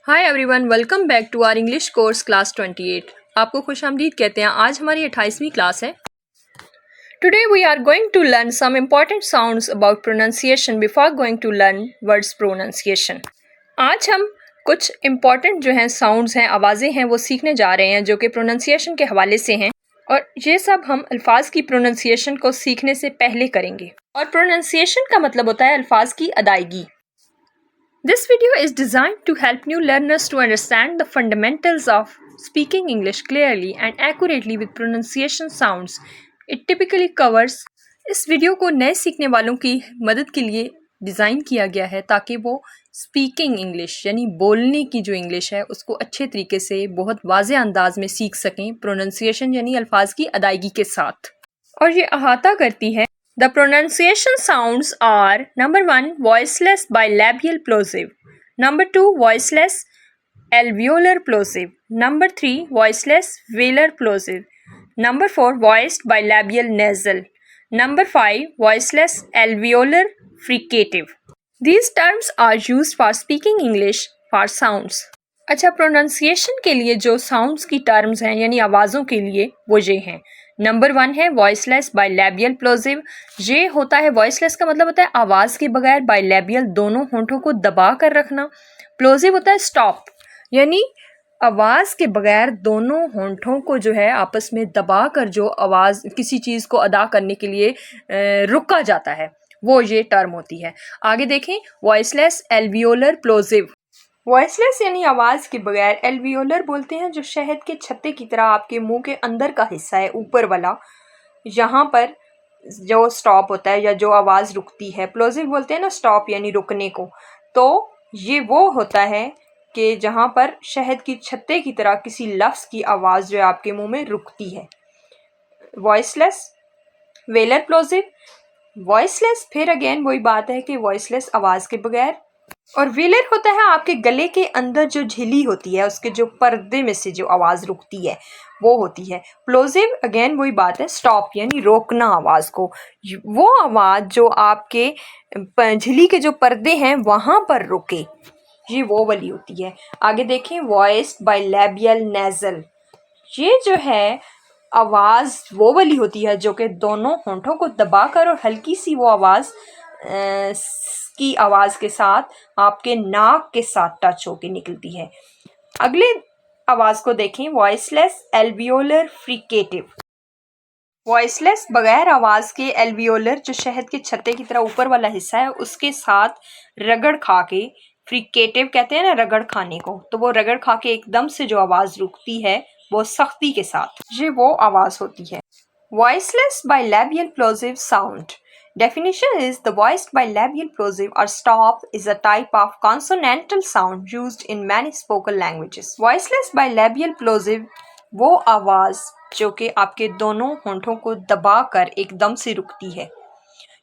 Hi everyone, welcome back to our English course class 28। आपको खुशामदीद कहते हैं। आज हमारी 28वीं क्लास है। Today we are going to learn some important sounds about pronunciation before going to learn words pronunciation. आज हम कुछ इम्पॉर्टेंट जो हैं साउंड्स हैं, आवाज़ें हैं, वो सीखने जा रहे हैं जो कि प्रोनाउंसिएशन के हवाले से हैं। और ये सब हम अल्फाज की प्रोनाउंसिएशन को सीखने से पहले करेंगे। और प्रोनाउंसिएशन का मतलब होता है अल्फाज की अदायगी। This video is designed to help new learners to understand the fundamentals of speaking English clearly and accurately with pronunciation sounds. It typically covers इस वीडियो को नए सीखने वालों की मदद के लिए डिज़ाइन किया गया है ताकि वो स्पीकिंग इंग्लिश यानी बोलने की जो इंग्लिश है उसको अच्छे तरीके से बहुत वाज़े अंदाज में सीख सकें, प्रोनाउंसिएशन यानी अल्फाज की अदायगी के साथ। और ये अहाता करती है The pronunciation sounds are number 1 voiceless bilabial plosive, number 2 voiceless alveolar plosive, number 3 voiceless velar plosive, number 4 voiced bilabial nasal, number 5 voiceless alveolar fricative. These terms are used for speaking English for sounds. अच्छा, pronunciation के लिए जो sounds की terms हैं यानी आवाज़ों के लिए वो ये हैं। नंबर 1 है वॉइसलेस बाइलैबियल प्लोजिव। ये होता है, वॉइसलेस का मतलब होता है आवाज़ के बगैर, बाइलैबियल दोनों होंठों को दबा कर रखना। प्लोजिव होता है स्टॉप, यानी आवाज़ के बगैर दोनों होंठों को जो है आपस में दबा कर जो आवाज़ किसी चीज़ को अदा करने के लिए रुका जाता है, वो ये टर्म होती है। आगे देखें, वॉइसलेस एल्वियोलर प्लोजिव। वॉइसलेस यानी आवाज़ के बगैर, एल्वियोलर बोलते हैं जो शहद के छत्ते की तरह आपके मुंह के अंदर का हिस्सा है, ऊपर वाला, यहाँ पर जो स्टॉप होता है या जो आवाज़ रुकती है। प्लोजिव बोलते हैं ना स्टॉप यानी रुकने को, तो ये वो होता है कि जहाँ पर शहद की छत्ते की तरह किसी लफ्ज़ की आवाज़ जो है आपके मुंह में रुकती है। Voiceless velar plosive. वॉइसलेस फिर अगेन वही बात है कि वॉइसलेस आवाज़ के बगैर, और वेलर होता है आपके गले के अंदर जो झिल्ली होती है उसके जो पर्दे में से जो आवाज़ रुकती है वो होती है। प्लोजिव अगेन वही बात है, स्टॉप यानी रोकना आवाज़ को, वो आवाज़ जो आपके झिल्ली के जो पर्दे हैं वहाँ पर रुके, ये वो वाली होती है। आगे देखें, वॉइस्ड बाइलैबियल नेज़ल। ये जो है आवाज़ वो वाली होती है जो कि दोनों होंठों को दबाकर और हल्की सी वो आवाज़ की आवाज़ के साथ आपके नाक के साथ टच होके निकलती है। अगले आवाज़ को देखें, वॉइसलेस एल्वियोलर फ्रिकेटिव। वॉइसलेस बगैर आवाज़ के एल्वियोलर जो शहद के छत्ते की तरह ऊपर वाला हिस्सा है उसके साथ रगड़ खा के, फ्रिकेटिव कहते हैं ना रगड़ खाने को, तो वो रगड़ खा के एकदम से जो आवाज़ रुकती है वो सख्ती के साथ, ये वो आवाज़ होती है। Voiceless bilabial plosive sound. Definition is the voiced bilabial plosive or stop is a type of consonantal sound used in many spoken languages. Voiceless bilabial plosive वो आवाज़ जो कि आपके दोनों होंठों को दबाकर एकदम से रुकती है,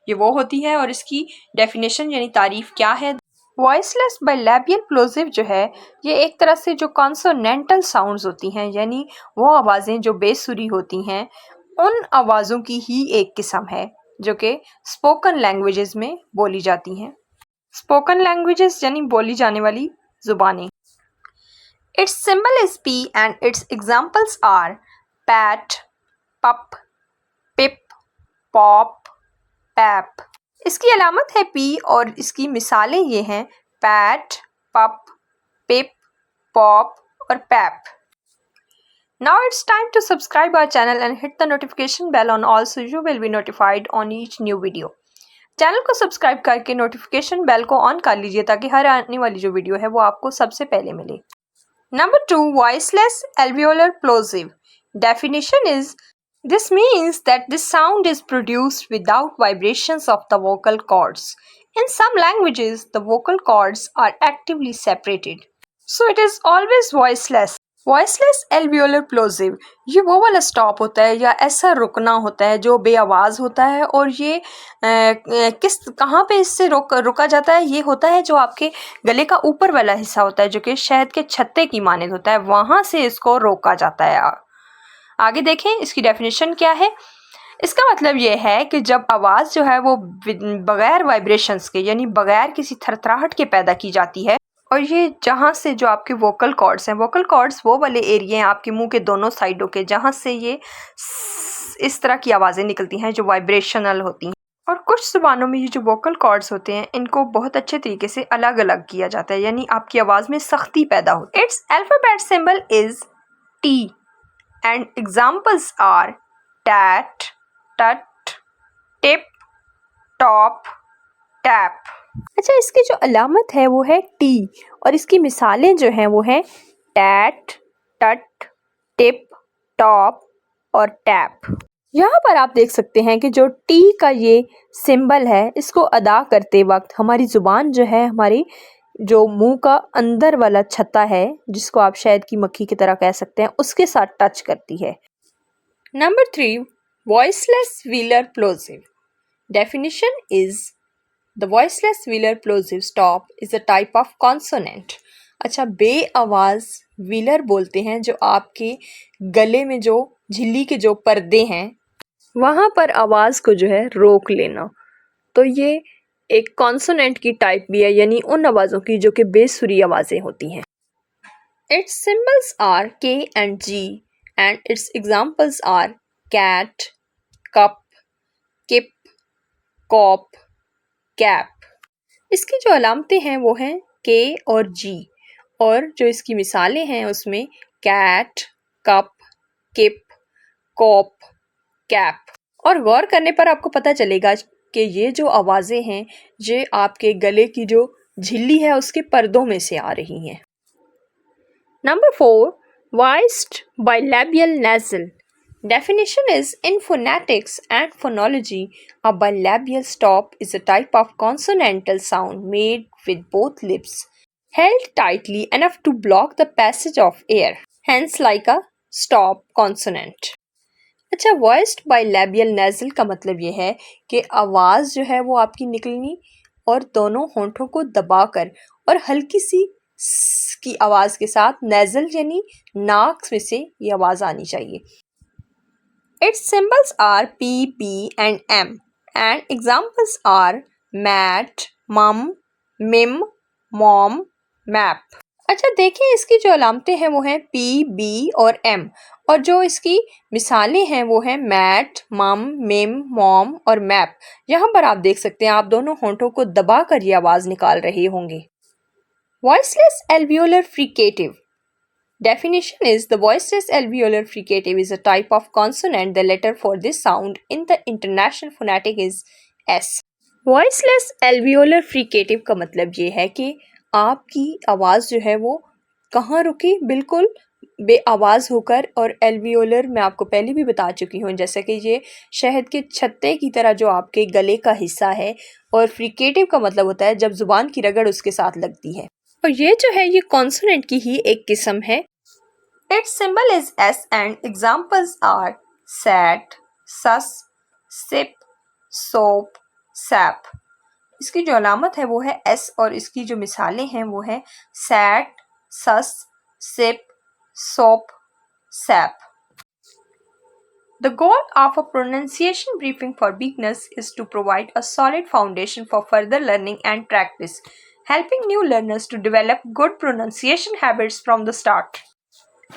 ये वो होती है। और इसकी डेफिनेशन यानी तारीफ क्या है? वॉइसलेस बाइलैबियल प्लोजिव जो है ये एक तरह से जो कॉन्सोनेंटल साउंड्स होती हैं यानी वो आवाज़ें जो बेसुरी होती हैं, उन आवाज़ों की ही एक किस्म है जो कि स्पोकन लैंग्वेजेस में बोली जाती हैं। स्पोकन लैंग्वेजेस यानी बोली जाने वाली ज़ुबानें। Its symbol is p and its examples are pat, pup, pip, pop, pipe. इसकी अलामत है पी और इसकी मिसालें ये हैं पैट, पप, पिप, पॉप और pipe. Now it's time to subscribe our channel and hit the notification bell on all so you will be notified on each new video. Channel को सब्सक्राइब करके notification bell को on कर लीजिए ताकि हर आने वाली जो वीडियो है वो आपको सबसे पहले मिले। Number 2, voiceless alveolar plosive. Definition is, this means that this sound is produced without vibrations of the vocal cords. In some languages, the vocal cords are actively separated, so it is always voiceless. Voiceless alveolar plosive ये वो वाला stop होता है या ऐसा रुकना होता है जो बेआवाज़ होता है, और ये कहाँ पे इससे रुका जाता है? ये होता है जो आपके गले का ऊपर वाला हिस्सा होता है जो कि शहद के छत्ते की मानिंद होता है, वहाँ से इसको रोका जाता है। आगे देखें, इसकी डेफिनेशन क्या है? इसका मतलब ये है कि जब आवाज़ जो है वो बगैर वाइब्रेशंस के यानी बगैर किसी थरथराहट के पैदा की जाती है और ये जहाँ से जो आपके वोकल कॉर्ड्स हैं, वोकल कॉर्ड्स वो वाले एरिया हैं आपके मुंह के दोनों साइडों के, जहाँ से ये इस तरह की आवाज़ें निकलती हैं जो वाइब्रेशनल होती हैं। और कुछ ज़ुबानों में ये जो वोकल कॉर्ड्स होते हैं इनको बहुत अच्छे तरीके से अलग अलग किया जाता है, यानी आपकी आवाज़ में सख्ती पैदा होती है। Its alphabet symbol is T and examples are tat, tut, tip, top, tap. अच्छा, इसकी जो अलामत है वो है टी और इसकी मिसालें जो हैं वो हैं टैट, टट, टिप, टॉप और टैप। यहाँ पर आप देख सकते हैं कि जो टी का ये सिंबल है इसको अदा करते वक्त हमारी ज़ुबान जो है, हमारी जो मुंह का अंदर वाला छत्ता है जिसको आप शहद की मक्खी की तरह कह सकते हैं, उसके साथ टच करती है। Number 3, voiceless velar plosive. Definition is the voiceless velar plosive stop is a type of consonant. अच्छा, बे आवाज़ व्हीलर बोलते हैं जो आपके गले में जो झिल्ली के जो पर्दे हैं वहाँ पर आवाज़ को जो है रोक लेना। तो ये एक कॉन्सोनेंट की टाइप भी है, यानी उन आवाज़ों की जो कि बेसुरी आवाज़ें होती हैं। Its symbols are K and G and its examples are cat, cup, kip, cop, cap. इसकी जो अलामतें हैं वो हैं के और जी, और जो इसकी मिसालें हैं उसमें cat, cup, kip, cop, cap. और गौर करने पर आपको पता चलेगा कि ये जो आवाज़ें हैं ये आपके गले की जो झिल्ली है उसके पर्दों में से आ रही हैं। Number 4, voiced bilabial nasal. Definition is in phonetics and phonology, a bilabial stop is a type of consonantal sound made with both lips held tightly enough to block the passage of air, hence like a stop consonant. अच्छा, voiced bilabial nasal का मतलब ये है कि आवाज़ जो है वो आपकी निकलनी और दोनों होंठों को दबाकर और हल्की सी स की आवाज़ के साथ नेज़ल यानी नाक में से ये आवाज़ आनी चाहिए। Its symbols are P, P and M and examples are mat, mum, mim, mom, map. अच्छा, देखिए इसकी जो अलामतें हैं वो हैं P, B और M, और जो इसकी मिसालें हैं वो हैं मैट, मम, मिम, मॉम और मैप। यहाँ पर आप देख सकते हैं आप दोनों होंठों को दबा कर ये आवाज़ निकाल रहे होंगे। Voiceless alveolar fricative. Definition is the voiceless alveolar fricative is a type of consonant. The letter for this sound in the International Phonetic is S. Voiceless alveolar fricative का मतलब ये है कि आपकी आवाज़ जो है वो कहाँ रुकी, बिल्कुल बे आवाज़ होकर, और एल्वियोलर मैं आपको पहले भी बता चुकी हूँ जैसे कि ये शहद के छत्ते की तरह जो आपके गले का हिस्सा है, और फ्रिकेटिव का मतलब होता है जब ज़ुबान की रगड़ उसके साथ लगती है। और ये जो है ये कॉन्सोनेंट की ही एक किस्म है। Its symbol is S and examples are sat, sus, sip, soap, sap. इसकी जो अलामत है वो है S और इसकी जो मिसालें हैं वो है sat, sus, sip, soap, sap. The goal of a pronunciation briefing for beginners is to provide a solid foundation for further learning and practice, helping new learners to develop good pronunciation habits from the start.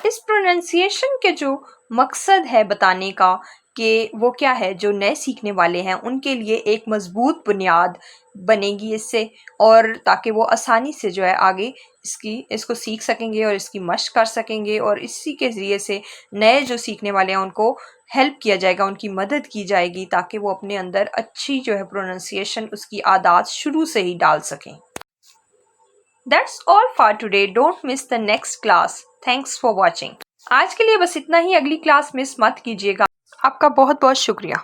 इस pronunciation के जो मकसद है बताने का कि वो क्या है, जो नए सीखने वाले हैं उनके लिए एक मज़बूत बुनियाद बनेगी इससे, और ताकि वो आसानी से जो है आगे इसको सीख सकेंगे और इसकी मशक कर सकेंगे, और इसी के ज़रिए से नए जो सीखने वाले हैं उनको हेल्प किया जाएगा, उनकी मदद की जाएगी ताकि वो अपने अंदर अच्छी जो है प्रोनाउंसिएशन उसकी आदत शुरू से ही डाल सकें। That's all for today. Don't miss the next class. Thanks for watching. आज के लिए बस इतना ही, अगली क्लास मिस मत कीजिएगा। आपका बहुत बहुत शुक्रिया।